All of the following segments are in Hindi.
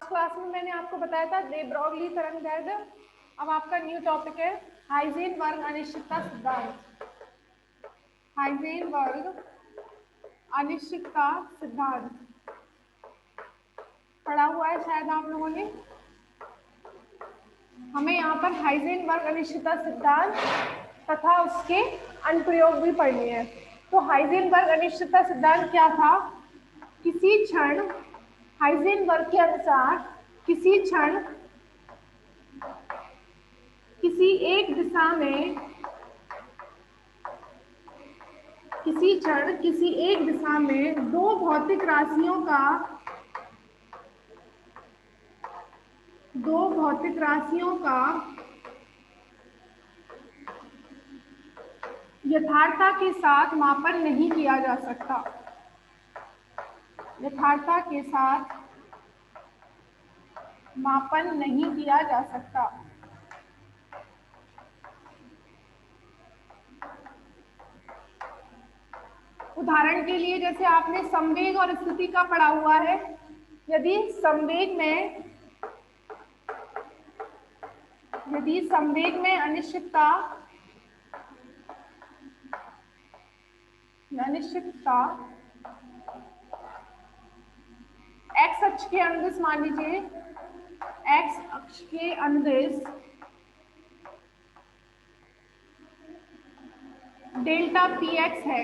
क्लास में मैंने आपको बताया था दे ब्रॉगली तरंगदैर्घ्य। अब आपका न्यू टॉपिक है हाइजेनबर्ग अनिश्चितता सिद्धांत। हाइजेनबर्ग अनिश्चितता सिद्धांत पढ़ा हुआ है शायद आप लोगों ने। हमें यहाँ पर हाइजेनबर्ग अनिश्चितता सिद्धांत तथा उसके अनुप्रयोग भी पढ़ने हैं। तो हाइजेनबर्ग अनिश्चितता सिद्धांत क्या था? किसी क्षण हाइजेनबर्ग के अनुसार किसी क्षण किसी एक दिशा में किसी क्षण किसी एक दिशा में दो भौतिक राशियों का यथार्थता के साथ मापन नहीं किया जा सकता। यथार्थता के साथ मापन नहीं किया जा सकता। उदाहरण के लिए जैसे आपने संवेग और स्थिति का पढ़ा हुआ है। यदि संवेग में अनिश्चितता एक्स अक्ष के अनुदिश, मान लीजिए एक्स अक्ष के अनुदिश डेल्टा पी एक्स है।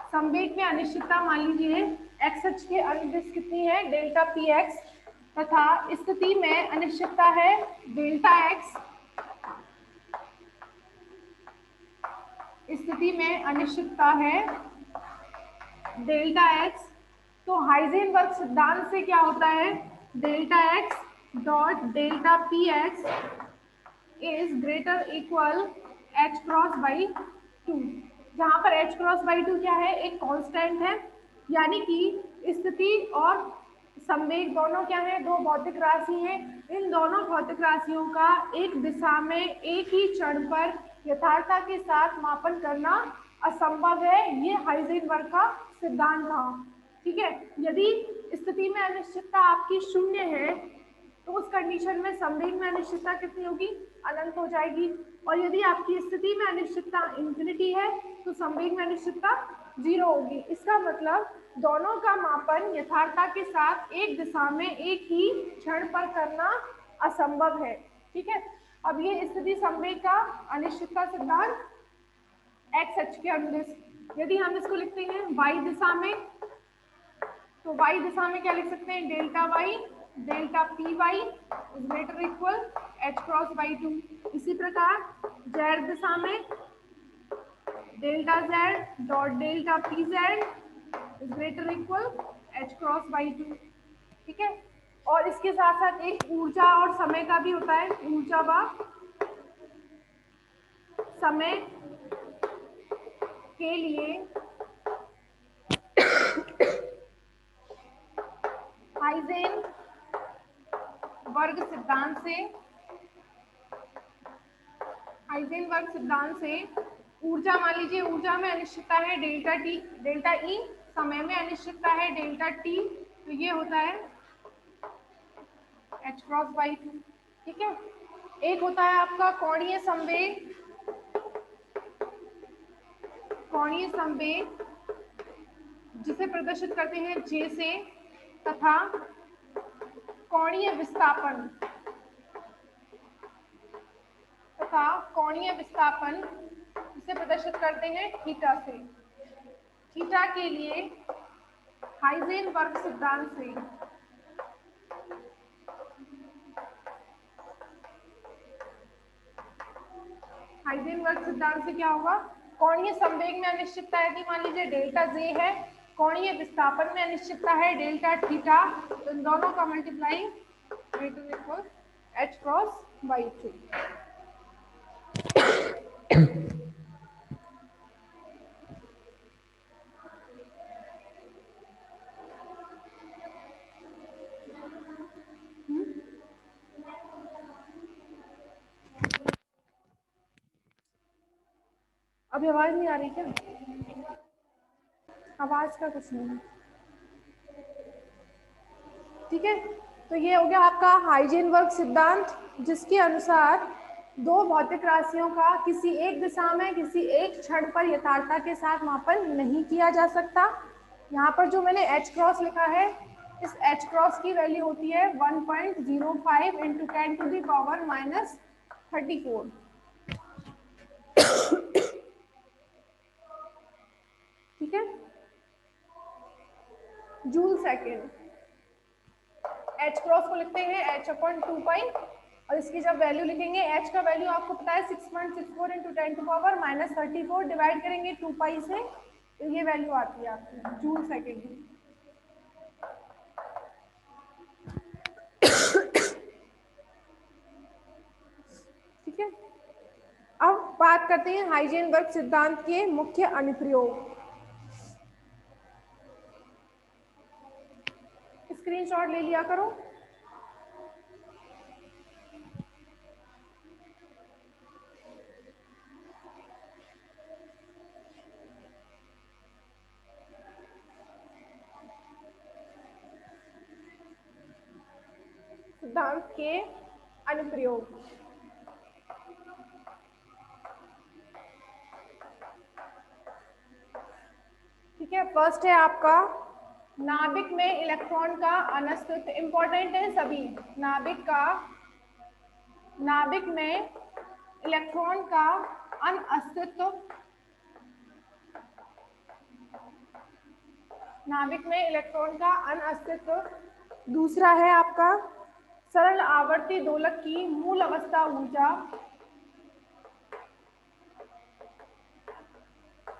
संवेग में अनिश्चितता मान लीजिए एक्स अक्ष के अनुदिश कितनी है? Delta p x. तथा स्थिति में अनिश्चितता है डेल्टा एक्स। स्थिति में अनिश्चितता है डेल्टा एक्स। तो हाइजेनबर्ग सिद्धांत से क्या होता है? Delta x dot delta p x is greater equal h cross by 2, जहां पर एच क्रॉस बाई 2 क्या है? एक कांस्टेंट है। यानी कि स्थिति और संवेग दोनों क्या है? दो भौतिक राशि हैं। इन दोनों भौतिक राशियों का एक दिशा में एक ही क्षण पर यथार्थता के साथ मापन करना असंभव है। ये हाइजेनबर्ग का सिद्धांत था। ठीक है। यदि स्थिति में अनिश्चितता आपकी शून्य है तो उस कंडीशन में संवेग में अनिश्चितता कितनी होगी? अनंत हो जाएगी। और यदि आपकी स्थिति में अनिश्चितता इंफिनिटी है तो संवेग में अनिश्चितता 0 होगी। इसका मतलब दोनों का मापन यथार्थता के साथ एक दिशा में एक ही क्षण पर करना असंभव है। ठीक है। अब ये स्थिति संवेग का अनिश्चितता सिद्धांत एक्स अक्ष के अनुदिश। यदि हम इसको लिखते हैं वाई दिशा में, तो वाई दिशा में क्या लिख सकते हैं? Delta y delta p y is greater equal h cross by 2। इसी प्रकार जेड दिशा में delta z dot delta p z is greater equal h cross by 2। ठीक है। और इसके साथ साथ एक ऊर्जा और समय का भी होता है। ऊर्जा व समय के लिए हाइजेनबर्ग सिद्धांत से ऊर्जा, मान लीजिए ऊर्जा में अनिश्चितता है डेल्टा टी डेल्टा ई, समय में अनिश्चितता है डेल्टा टी, तो ये होता है एच क्रॉस बाई 2। ठीक है। एक होता है आपका कोणीय संवेग जिसे प्रदर्शित करते हैं जे से, तथा कोणीय विस्थापन जिसे प्रदर्शित करते हैं थीटा से। थीटा के लिए हाइजेनबर्ग सिद्धांत से क्या होगा? कोणीय संवेग में अनिश्चितता यदि मान लीजिए डेल्टा जे है, कोणीय विस्थापन में अनिश्चितता है डेल्टा थीटा, तो इन दोनों का multiply greater equal h cross by 2। अभी आवाज नहीं आ रही क्या? आवाज का कुछ नहीं है। ठीक है, तो ये हो गया आपका हाइजेनबर्ग सिद्धांत, जिसके अनुसार दो भौतिक राशियों का किसी एक दिशा में किसी एक क्षण पर यथार्थता के साथ मापन नहीं किया जा सकता। यहाँ पर जो मैंने h क्रॉस लिखा है, इस h क्रॉस की वैल्यू होती है 1.05 into 10 to the power minus 34। ठीक है, जूल सेकेंड। h क्रॉस को लिखते हैं h अपॉन 2 पाई, और इसकी जब वैल्यू लिखेंगे, h का वैल्यू आपको पता है 6.64 into 10 to power minus 34, divide करेंगे 2 पाई से, तो ये वैल्यू आती है आपकी जूल सेकेंड। ठीक है, अब बात करते हैं हाइजेनबर्ग सिद्धांत के मुख्य अनुप्रयोग। स्क्रीनशॉट ले लिया करो। सिद्धांत के अनुप्रयोग। ठीक है, फर्स्ट है आपका नाभिक में इलेक्ट्रॉन का अनस्तित्व। इंपॉर्टेंट है सभी, नाभिक में इलेक्ट्रॉन का अनअस्तित्व, नाभिक में इलेक्ट्रॉन का अनअस्तित्व। दूसरा है आपका सरल आवर्ती दोलक की मूल अवस्था ऊर्जा,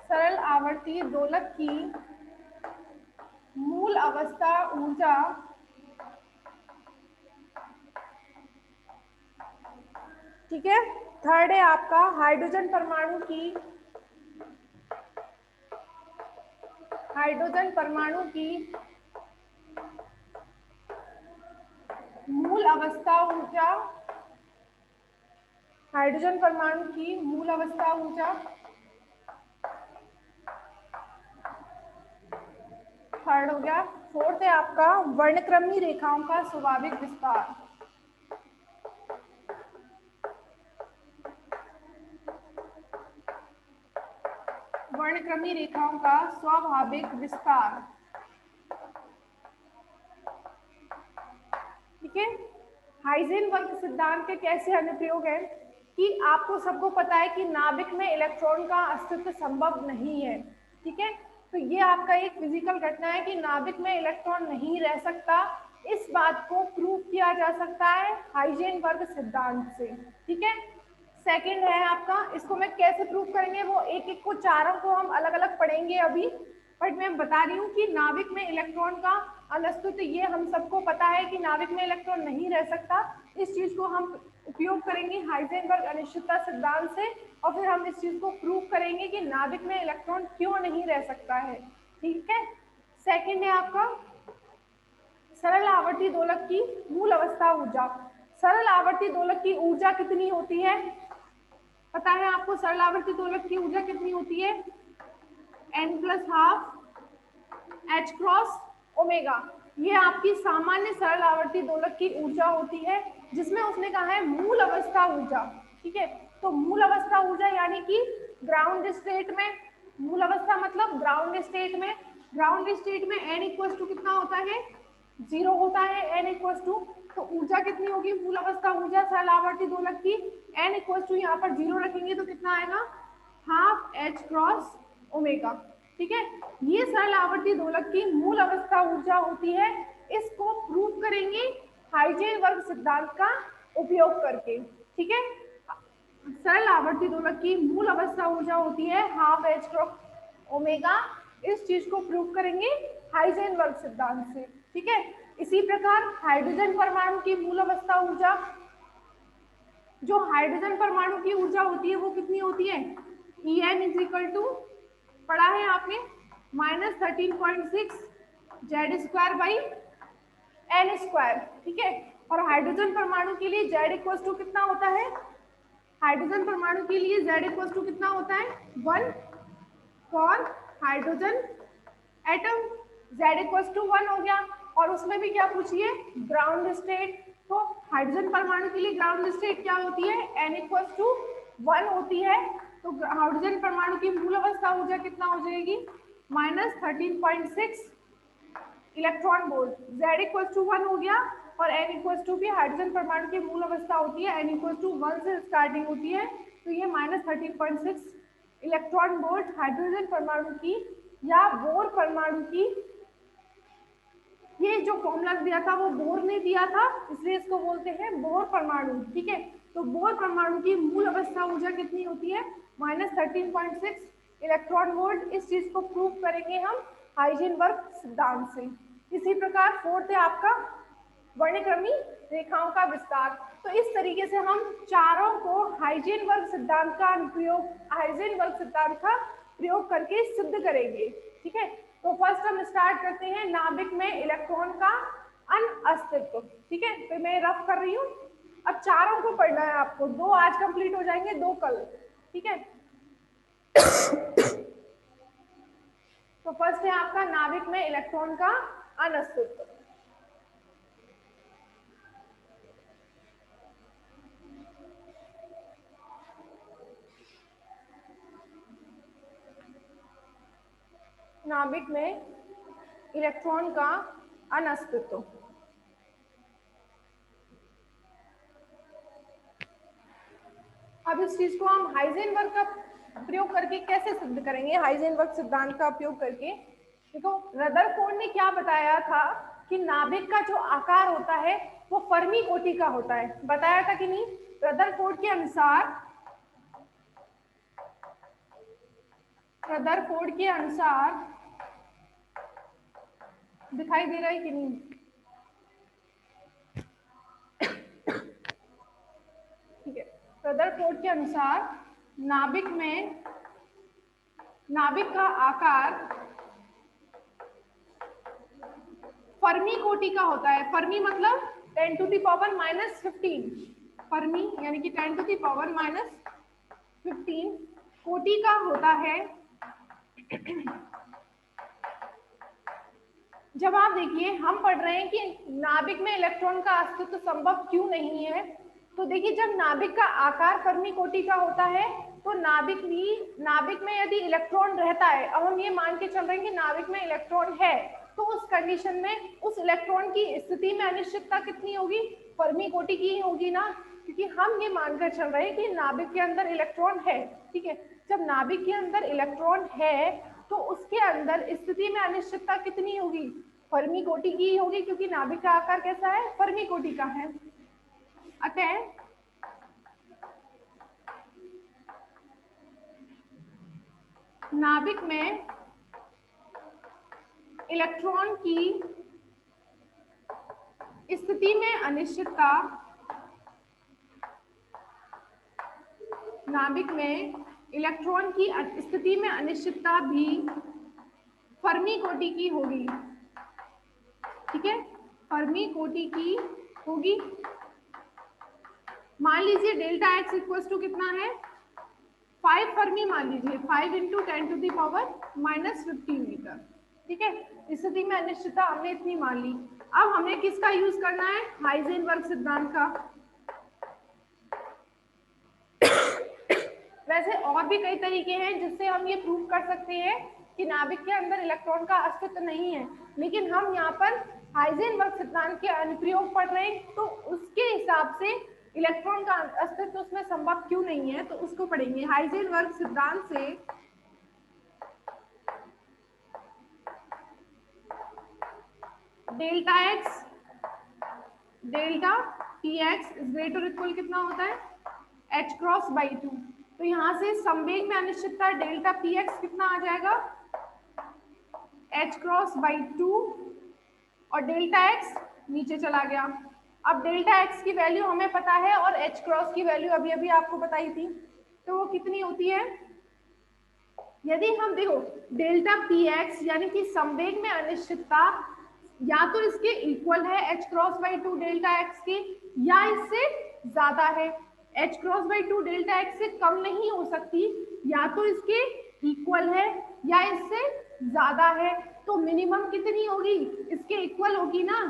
सरल आवर्ती दोलक की मूल अवस्था ऊर्जा। ठीक है, थर्ड है आपका हाइड्रोजन परमाणु की मूल अवस्था ऊर्जा, हाइड्रोजन परमाणु की मूल अवस्था ऊर्जा। थर्ड हो गया। फोर्थ है आपका वर्णक्रमीय रेखाओं का स्वाभाविक विस्तार, वर्णक्रमीय रेखाओं का स्वाभाविक विस्तार। ठीक है, हाइजेनबर्ग सिद्धांत के कैसे अनुप्रयोग है कि आपको सबको पता है कि नाभिक में इलेक्ट्रॉन का अस्तित्व संभव नहीं है। ठीक है, तो ये आपका एक फिजिकल घटना है कि नाभिक में इलेक्ट्रॉन नहीं रह सकता। इस बात को प्रूव किया जा सकता है हाइजेनबर्ग सिद्धांत से। ठीक है, सेकंड है आपका, इसको मैं कैसे प्रूव करेंगे वो एक एक को, चारों को हम अलग अलग पढ़ेंगे अभी, बट मैं बता रही हूँ कि नाभिक में इलेक्ट्रॉन का अनस्तित्व, ये हम सबको पता है कि नाभिक में इलेक्ट्रॉन नहीं रह सकता। इस चीज को हम उपयोग करेंगे हाइजेनबर्ग अनिश्चितता सिद्धांत से, और फिर हम इस चीज को प्रूव करेंगे कि नाभिक में इलेक्ट्रॉन क्यों नहीं रह सकता है। ठीक है, सेकंड है आपका सरल आवर्ती दोलक की मूल अवस्था ऊर्जा। सरल आवर्ती दोलक की ऊर्जा कितनी होती है, पता है आपको? सरल आवर्ती दोलक की ऊर्जा कितनी होती है? n+12 h cross omega. ये आपकी सामान्य सरल आवर्ती दोलक की ऊर्जा होती है, जिसमें उसने कहा है मूल अवस्था ऊर्जा। ठीक है, तो मूल अवस्था ऊर्जा यानी कि ग्राउंड स्टेट में, मूल अवस्था मतलब ग्राउंड स्टेट में, ग्राउंड स्टेट में n इक्वल टू कितना होता है? 0 होता है। n इक्वल टू, तो ऊर्जा कितनी होगी मूल अवस्था ऊर्जा सरल आवर्ती दोलक की? n इक्वल टू यहाँ पर 0 रखेंगे तो कितना आएगा? Half h cross omega. ठीक है, ये सरल आवर्ती दोलक की मूल अवस्था ऊर्जा होती है। इसको प्रूव करेंगे हाइजेनबर्ग सिद्धांत का उपयोग करके। ठीक है, सरल आवर्ती दोलक की मूल अवस्था ऊर्जा होती है हाफ h क्रॉस ओमेगा। इस चीज को प्रूव करेंगे हाइजेनबर्ग सिद्धांत से। ठीक है, इसी प्रकार हाइड्रोजन परमाणु की मूल अवस्था ऊर्जा, जो हाइड्रोजन परमाणु की ऊर्जा होती है वो कितनी होती है? En इज इक्वल टू, पढ़ा है आपने, -13.6 Z²/n²। ठीक है, और हाइड्रोजन परमाणु के लिए Z इक्वल टू कितना होता है? हाइड्रोजन परमाणु के लिए Z इक्वल टू कितना होता है? 1 for hydrogen atom, Z equal to 1 हो गया। और उसमें भी क्या पूछिए, ग्राउंड स्टेट। तो हाइड्रोजन परमाणु के लिए ग्राउंड स्टेट क्या होती है, n=1 होती है। तो हाइड्रोजन परमाणु की मूल अवस्था ऊर्जा कितना हो जाएगी, -13.6 इलेक्ट्रॉन वोल्ट। Z=1 हो गया और n भी हाइड्रोजन परमाणु की मूल अवस्था होती है, n=1 से स्टार्टिंग होती है। तो ये -13.6 इलेक्ट्रॉन वोल्ट हाइड्रोजन परमाणु की या बोर परमाणु की, ये जो फॉर्मूला दिया था वो बोर ने दिया था, इसलिए इसको बोलते हैं बोर परमाणु। ठीक है, तो बोर परमाणु की मूल अवस्था ऊर्जा कितनी होती है, -13.6 इलेक्ट्रॉन वोल्ट। इस चीज को प्रूव करेंगे हम हाइजेनबर्ग सिद्धांत से। इसी प्रकार फोर्थ है आपका वर्णक्रमी रेखाओं का विस्तार। तो इस तरीके से हम चारों को हाइजेनबर्ग सिद्धांत का अनुप्रयोग, हाइजेनबर्ग सिद्धांत का प्रयोग करके सिद्ध करेंगे। ठीक है, तो फर्स्ट हम स्टार्ट करते हैं नाभिक में इलेक्ट्रॉन का अनअस्तित्व। ठीक है, तो मैं रफ कर रही हूँ। अब चारों को पढ़ना है आपको, 2 आज कंप्लीट हो जाएंगे, 2 कल। ठीक है, तो फर्स्ट है आपका नाभिक में इलेक्ट्रॉन का अनअस्तित्व। नाभिक में इलेक्ट्रॉन का अनअस्तित्व। अब इस चीज को हम हाइजेनबर्ग का प्रयोग करके कैसे सिद्ध करेंगे, हाइजेनबर्ग सिद्धांत का उपयोग करके। देखो, रदरफोर्ड ने क्या बताया था कि नाभिक का जो आकार होता है वो फर्मी कोटि का होता है, बताया था कि नहीं। रदरफोर्ड के अनुसार, रदरफोर्ड के अनुसार दिखाई दे रहा है कि नहीं, ठीक है। रदरफोर्ड के अनुसार नाभिक में, नाभिक का आकार फर्मी कोटि का होता है। फर्मी मतलब 10⁻⁻15, फर्मी यानी कि 10⁻⁻15 कोटि का होता है। जब आप देखिए, हम पढ़ रहे हैं कि नाभिक में इलेक्ट्रॉन का अस्तित्व संभव क्यों नहीं है, तो देखिए जब नाभिक का आकार फर्मी कोटि का होता है तो नाभिक में यदि इलेक्ट्रॉन रहता है, अब हम ये मान के चल रहे हैं कि नाभिक में इलेक्ट्रॉन है, तो उस कंडीशन में उस इलेक्ट्रॉन की स्थिति में अनिश्चितता कितनी होगी, फर्मी कोटि की होगी ना, क्योंकि हम ये मानकर चल रहे हैं कि नाभिक के अंदर इलेक्ट्रॉन है। ठीक है, जब नाभिक के अंदर इलेक्ट्रॉन है तो उसके अंदर स्थिति में अनिश्चितता कितनी होगी, फर्मी कोटि की होगी, क्योंकि नाभिक का आकार कैसा है, फर्मी कोटि का है। अतः नाभिक में इलेक्ट्रॉन की स्थिति में अनिश्चितता, नाभिक में इलेक्ट्रॉन की स्थिति में अनिश्चितता भी फर्मी कोटि की होगी। ठीक है, फर्मी कोटि की होगी। मान लीजिए डेल्टा एक्स इक्वल टू कितना है, 5 फर्मी मान लीजिए, 5 × 10⁻⁻15 मीटर। ठीक है, इस स्थिति में अनिश्चितता हमने इतनी मान ली। अब हमें किसका यूज करना है, हाइजेनबर्ग सिद्धांत का। वैसे और भी कई तरीके हैं जिससे हम ये प्रूव कर सकते हैं कि नाभिक के अंदर इलेक्ट्रॉन का अस्तित्व नहीं है, लेकिन हम यहाँ पर हाइजेनबर्ग सिद्धांत के अनुप्रयोग पढ़ रहे हैं, तो उसके हिसाब से इलेक्ट्रॉन का अस्तित्व उसमें संभव क्यों नहीं है, तो उसको पढ़ेंगे। हाइजेनबर्ग सिद्धांत से delta x, delta p x is greater equal कितना होता है, h×2। तो यहाँ से संवेग में अनिश्चितता डेल्टा पी एक्स कितना आ जाएगा, h×2, और डेल्टा एक्स नीचे चला गया। अब डेल्टा एक्स की वैल्यू हमें पता है और h× की वैल्यू अभी अभी आपको बताई थी, तो वो कितनी होती है, यदि हम देखो डेल्टा पी एक्स यानी कि संवेग में अनिश्चितता या तो इसके इक्वल है h×2 डेल्टा एक्स के, या इससे ज्यादा है। h×2 डेल्टा एक्स से कम नहीं हो सकती, या तो इसके इक्वल है या इससे ज्यादा है। तो मिनिमम कितनी होगी, इसके इक्वल होगी ना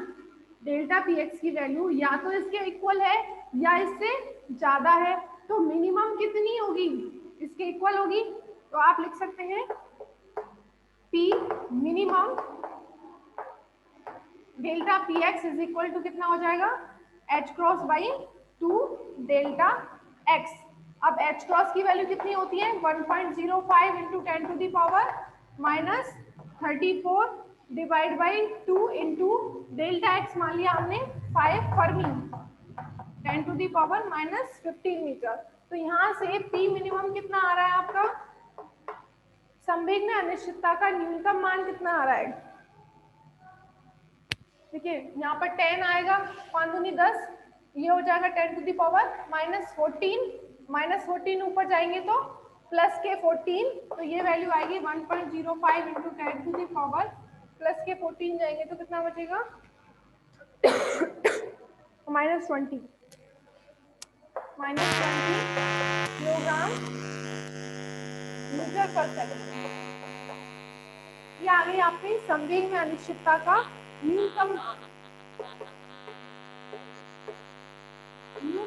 डेल्टा पी एक्स की वैल्यू, या तो इसके इक्वल है या इससे ज्यादा है। तो मिनिमम कितनी होगी, इसके इक्वल होगी। तो आप लिख सकते हैं p minimum delta p x is equal to कितना हो जाएगा, h cross by 2 delta x. अब एच क्रॉस की वैल्यू कितनी होती है, 1.05 into 10 to the power minus 34 divide by 2 into delta x मान लिया हमने 5 fermi 10 to the power minus 15 metre. तो यहाँ से पी मिनिमम कितना आ रहा है आपका, संवेग में अनिश्चितता का न्यूनतम मान कितना आ रहा है। देखिए यहाँ पर 10 आएगा, 5 दूनी 10, ये हो जाएगा 10 टू दी पावर -14 ऊपर जाएंगे तो प्लस के 14, तो ये वैल्यू आएगी 1.05 into 10 to the power plus के 14 जाएंगे तो कितना बचेगा -20 किलोग्राम मीटर पर सेकंड। ये आ गई आपकी संवेग में अनिश्चितता का न्यूनतम संवेग।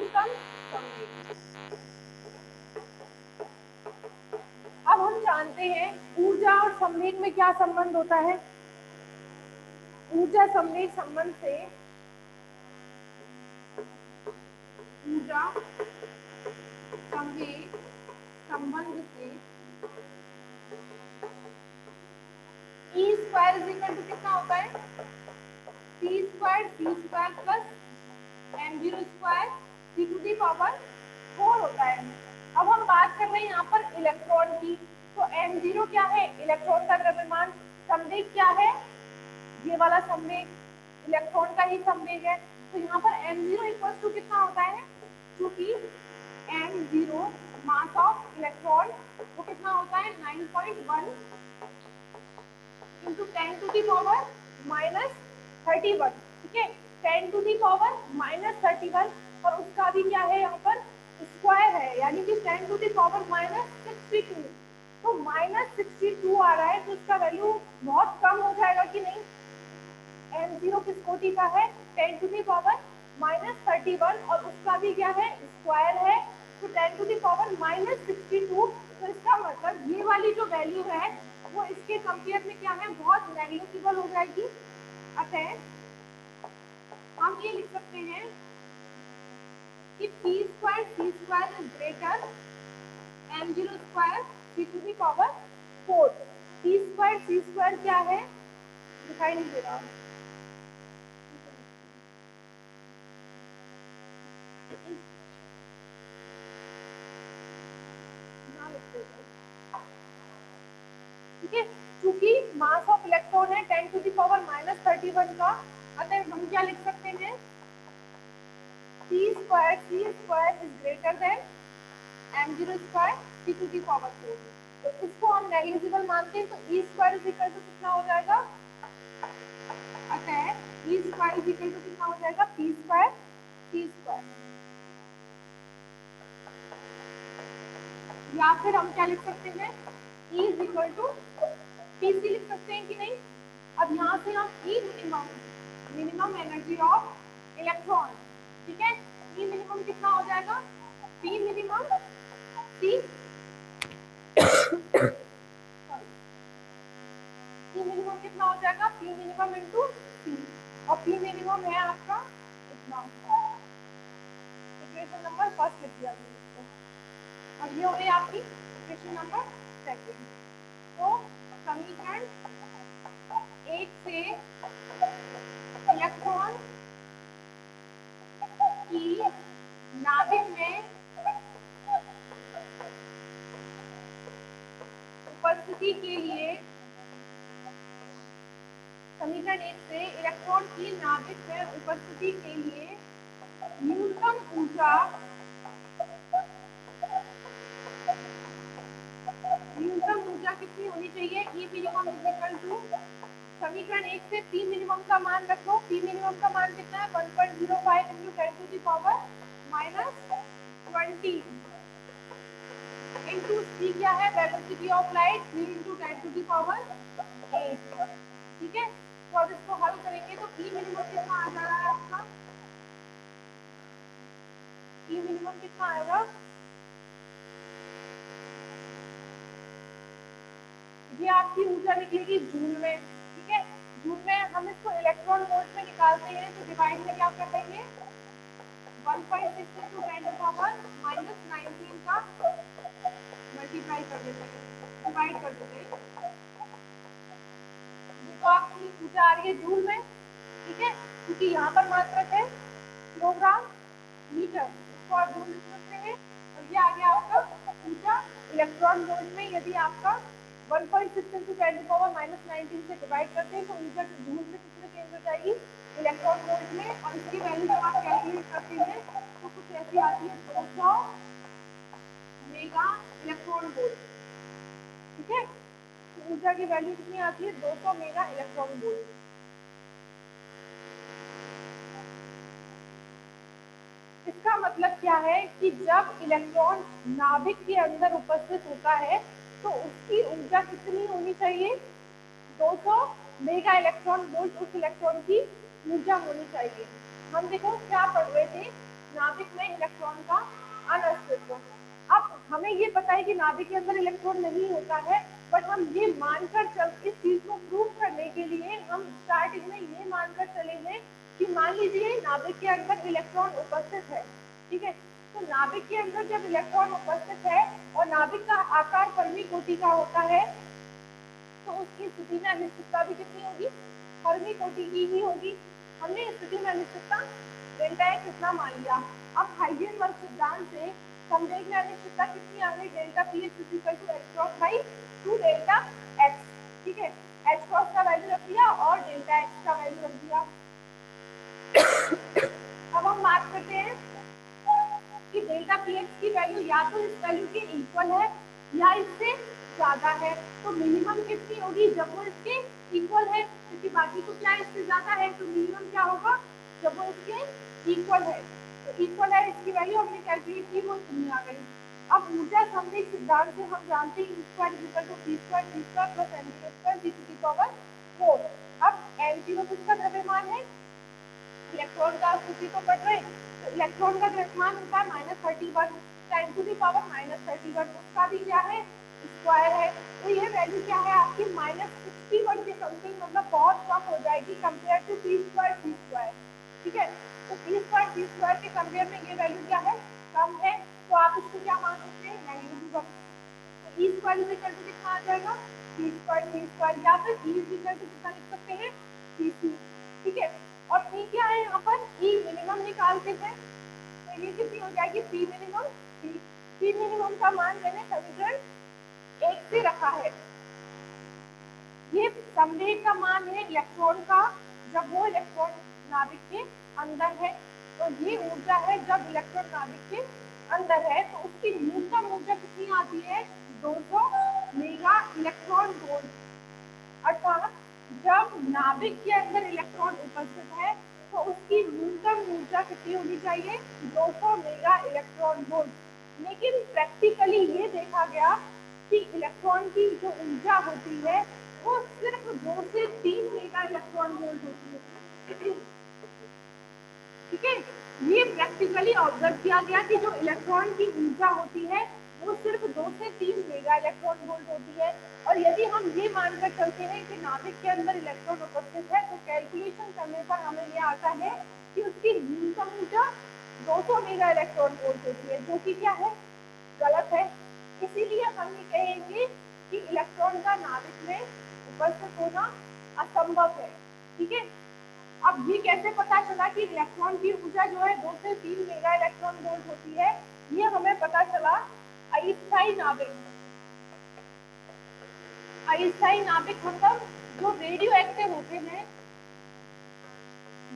अब हम जानते हैं ऊर्जा और संवेग में क्या संबंध होता है। ऊर्जा संवेग संबंध से ऊर्जा संवेग संबंध से E square is equal to कितना होता है, C square plus m0 square C to the power 4 होता है। अब हम बात कर रहे हैं यहाँ पर इलेक्ट्रॉन की, तो m0 क्या है, इलेक्ट्रॉन का द्रव्यमान। संवेग क्या है, ये वाला संवेग इलेक्ट्रॉन का ही संवेग है। तो यहाँ पर m0 इक्वल टू कितना होता है, क्योंकि m0 मास ऑफ इलेक्ट्रॉन वो कितना होता है 9.1 इंटू 10 टू दी पावर -31, ठीक है 10 टू दी पावर -31, और उसका भी क्या है यहाँ पर स्क्वायर है, यानी कि 10 टू दी पावर -62। तो -62 आ रहा है, तो उसका वैल्यू बहुत कम हो जाएगा कि नहीं। m0 किस कोटि का है, 10 टू दी पावर -31, और उसका भी क्या है स्क्वायर है, तो 10 टू दी पावर -62। तो इसका मतलब ये वाली जो वैल्यू है वो इसके कंपेयर में क्या है, बहुत नेग्लिजिबल हो जाएगी। अतः हम ये लिख सकते हैं कि p square C square is greater m0 square C to the power 4। p square C square क्या है, दिखाई नहीं दे रहा, ठीक है, क्योंकि मास ऑफ इलेक्ट्रॉन है 10 टू दी पावर -31 का। अतः हम क्या लिख सकते हैं, C square is greater than m0 square C to the power 4। तो इसको हम नेग्लिजिबल मानते हैं, तो E square is equal to कितना हो जाएगा, अतः E square is equal to कितना हो जाएगा, P स्क्वायर C स्क्वायर। या फिर हम क्या लिख सकते हैं, E is equal to PC लिख सकते हैं कि नहीं। अब यहाँ से हम E minimum energy of electron, ठीक है, E मिनिमम कितना हो जाएगा, P minimum C P minimum कितना हो जाएगा, P मिनिमम इंटू C, और P मिनिमम है आपका इतना, इक्वेशन नंबर फर्स्ट लिख दिया हमने। अब ये हो गई आपकी इक्वेशन नंबर सेकंड। तो समीकरण 1 से इलेक्ट्रॉन की नाभिक में उपस्थिति के लिए, समीकरण 1 से इलेक्ट्रॉन की नाभिक में उपस्थिति के लिए न्यूनतम ऊर्जा कितनी होनी चाहिए, E minimum is equal to, समीकरण 1 से P मिनिमम का मान रख लो। P मिनिमम का मान कितना है, 1.05 into 10 to the power -20 into C क्या है, velocity of light 3 into 10 to the power 8। ठीक है, तो अब इसको हल करेंगे तो पी मिनिमम कितना आ जा रहा है आपका, पी मिनिमम कितना आएगा, ये आपकी ऊर्जा निकलेगी जूल में। ठीक है, जूल में हम इसको इलेक्ट्रॉन वोल्ट में निकालते हैं तो डिवाइड में क्या कर देंगे, 1.6 into 10 पावर -19 का मल्टीप्लाई कर देते हैं, डिवाइड कर देते हैं। तो आपकी ऊर्जा आ रही है जूल में। ठीक है, क्योंकि यहाँ पर मात्रक है किलोग्राम मीटर, इसको आप जूल लिख सकते हैं। और ये आ गया आपका ऊर्जा इलेक्ट्रॉन वोल्ट में। यदि आपका 1.6 into 10 पावर -19 से डिवाइड करते हैं तो ऊर्जा जूल से कितने चेंज हो जाएगी, इलेक्ट्रॉन वोल्ट में। और इसकी वैल्यू जब आप कैलकुलेट करते हैं तो कुछ ऐसी आती है 200 मेगा इलेक्ट्रॉन वोल्ट। ठीक है, तो ऊर्जा की वैल्यू कितनी आती है, 200 मेगा इलेक्ट्रॉन वोल्ट। इसका मतलब क्या है कि जब इलेक्ट्रॉन नाभिक के अंदर उपस्थित होता है तो उसकी ऊर्जा कितनी होनी चाहिए, 200 मेगा इलेक्ट्रॉन वोल्ट उस इलेक्ट्रॉन की ऊर्जा होनी चाहिए। हम देखो क्या पढ़ रहे थे, नाभिक में इलेक्ट्रॉन का अनअस्तित्व। अब हमें ये पता है कि नाभिक के अंदर इलेक्ट्रॉन नहीं होता है, बट हम ये मानकर चल, इस चीज को प्रूव करने के लिए हम स्टार्टिंग में ये मानकर चले हैं कि मान लीजिए नाभिक के अंदर इलेक्ट्रॉन उपस्थित है। ठीक है, तो नाभिक के अंदर जब इलेक्ट्रॉन उपस्थित है और नाभिक का आकार फर्मी कोटि का होता है तो उसकी स्थिति में अनिश्चितता भी कितनी होगी, फर्मी कोटि की ही होगी। हमने इस स्थिति में अनिश्चितता डेल्टा एक्स इतना मान लिया। अब हाइजेनबर्ग सिद्धांत से संवेग में अनिश्चितता कितनी आ गई, delta p x equal to h cross by 2 delta x. ठीक है, एच क्रॉस का वैल्यू रख दिया और डेल्टा एक्स का वैल्यू रख दिया। अब हम बात करते हैं कि डेल्टा पी एक्स की वैल्यू या तो इस वैल्यू के इक्वल है या इससे ज्यादा है। तो मिनिमम कितनी होगी, जब वो इसके इक्वल है, क्योंकि बाकी तो क्या इससे ज्यादा है, तो मिनिमम क्या होगा, जब वो इसके इक्वल है। तो इक्वल है इसकी वैल्यू हमने कैलकुलेट की, वो इतनी आ गई। अब ऊर्जा संवेग सिद्धांत से हम जानते हैं E² = P² plus mg² the to the power 4। अब mg किसका द्रव्यमान है, इलेक्ट्रॉन का स्थिति तो पढ़ रहे, तो इलेक्ट्रॉन का द्रव्यमान होता है -31 10 टू दी पावर -31, उसका भी क्या है, स्क्वायर है। तो ये वैल्यू क्या है आपकी -61 के समथिंग, मतलब बहुत कम हो जाएगी कंपेयर टू P²। ठीक है, तो P² के कंपेयर में ये वैल्यू क्या है, कम है। तो आप इसको क्या मान सकते हैं, नेगेटिव। तो E² कितना आ जाएगा, P², या फिर E कितना लिख सकते हैं, Pc। ठीक है, और पी क्या है, यहाँ पर ई मिनिमम निकालते हैं तो ये कितनी हो जाएगी, पी मिनिमम। पी मिनिमम का मान मैंने समीकरण 1 से रखा है। ये संवेग का मान है इलेक्ट्रॉन का, जब वो इलेक्ट्रॉन नाभिक के अंदर है। तो ये ऊर्जा है जब इलेक्ट्रॉन नाभिक के अंदर है, तो उसकी न्यूनतम ऊर्जा कितनी आती है, 200 मेगा इलेक्ट्रॉन वोल्ट। अर्थात जब नाभिक के अंदर इलेक्ट्रॉन उपस्थित है तो उसकी न्यूनतम ऊर्जा कितनी होनी चाहिए, 200 मेगा इलेक्ट्रॉन वोल्ट। लेकिन प्रैक्टिकली ये देखा गया कि इलेक्ट्रॉन की जो ऊर्जा होती है वो सिर्फ 2 से 3 मेगा इलेक्ट्रॉन वोल्ट होती है। ठीक है, ये प्रैक्टिकली ऑब्जर्व किया गया कि जो इलेक्ट्रॉन की ऊर्जा होती है वो सिर्फ 2 से 3 मेगा इलेक्ट्रॉन वोल्ट होती है। और यदि हम ये मानकर चलते हैं कि नाभिक के अंदर इलेक्ट्रॉन उपस्थित है तो कैलकुलेशन करने पर हमें ये आता है कि उसकी न्यूनतम ऊर्जा 200 मेगा इलेक्ट्रॉन वोल्ट होती है, जो कि क्या है, गलत है। इसीलिए हम ये कहेंगे कि इलेक्ट्रॉन का नाभिक में उपस्थित होना असंभव है। ठीक है, अब ये कैसे पता चला कि इलेक्ट्रॉन की ऊर्जा जो है 2 से 3 मेगा इलेक्ट्रॉन वोल्ट होती है, ये हमें पता चला अस्थायी नाभिक। अस्थायी नाभिक मतलब जो रेडियो एक्टिव होते हैं,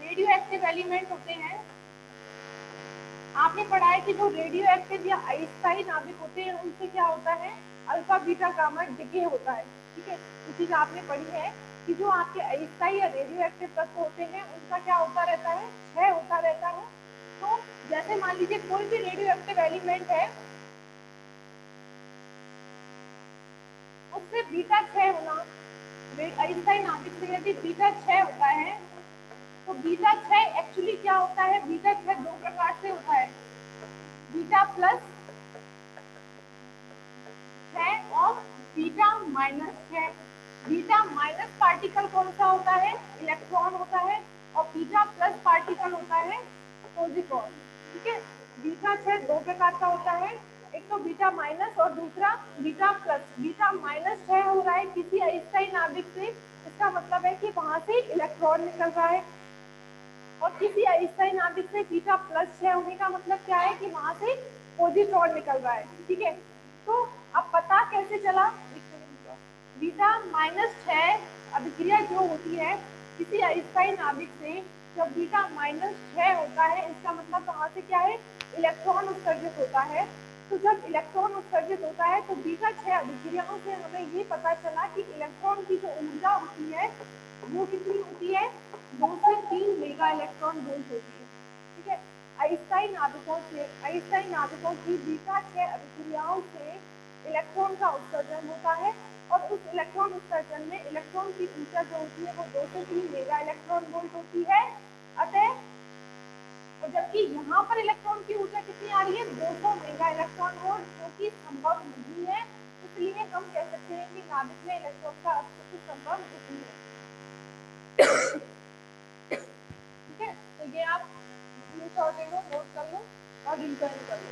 रेडियो एक्टिव एलिमेंट होते हैं। आपने पढ़ा है कि जो रेडियो एक्टिव या अस्थायी नाभिक होते हैं उनसे क्या होता है, अल्फा बीटा गामा डिके होता है। ठीक है, ये चीज आपने पढ़ी है कि जो आपके अस्थायी या रेडियो एक्टिव तत्व होते हैं उनका क्या होता रहता है, क्षय होता रहता है। तो जैसे मान लीजिए कोई भी रेडियो एक्टिव एलिमेंट है, उससे बीटा क्षय होना, आइंस्टाइन नाभिक से यदि बीटा 6 होता है तो बीटा 6 एक्चुअली क्या होता है, बीटा 6 दो प्रकार से होता है, बीटा प्लस 6 और beta minus 6। Beta minus particle कौन सा होता है, इलेक्ट्रॉन होता है, और बीटा प्लस पार्टिकल होता है पॉजिट्रॉन। ठीक है, बीटा 6 दो प्रकार का होता है, एक तो बीटा माइनस और दूसरा बीटा प्लस। बीटा माइनस 6 हो रहा है किसी अस्थायी नाभिक से, इसका मतलब है कि वहां से इलेक्ट्रॉन निकल रहा है, और किसी अस्थायी नाभिक से बीटा प्लस 6 होने का मतलब क्या है कि वहां से पॉजिट्रॉन निकल रहा है। ठीक है, तो अब पता कैसे चला, बीटा माइनस 6 अभिक्रिया जो होती है किसी अस्थायी नाभिक से, जब बीटा माइनस 6 होता है इसका मतलब वहां से क्या है, इलेक्ट्रॉन उत्सर्जित होता है। तो जब इलेक्ट्रॉन उत्सर्जित होता है तो बीटा 6 अभिक्रियाओं से हमें ये पता चला कि इलेक्ट्रॉन की जो ऊर्जा होती है वो कितनी होती है, 2 से 3 मेगा इलेक्ट्रॉन वोल्ट होती है। ठीक है, अस्थायी नाभिकों की बीटा 6 अभिक्रियाओं से इलेक्ट्रॉन का उत्सर्जन होता है, और उस इलेक्ट्रॉन उत्सर्जन में इलेक्ट्रॉन की ऊर्जा जो होती है वो 2 से 3 मेगा इलेक्ट्रॉन वोल्ट होती है। अतः, और जबकि यहाँ पर इलेक्ट्रॉन की ऊर्जा कितनी आ रही है, 200 मेगा इलेक्ट्रॉन वोल्ट, जो कि संभव नहीं है। इसलिए हम कह सकते हैं कि नाभिक में इलेक्ट्रॉन का अस्तित्व संभव नहीं है। ठीक है, तो ये आप स्क्रीनशॉट ले लो, नोट कर लो और रिकॉर्ड कर लो।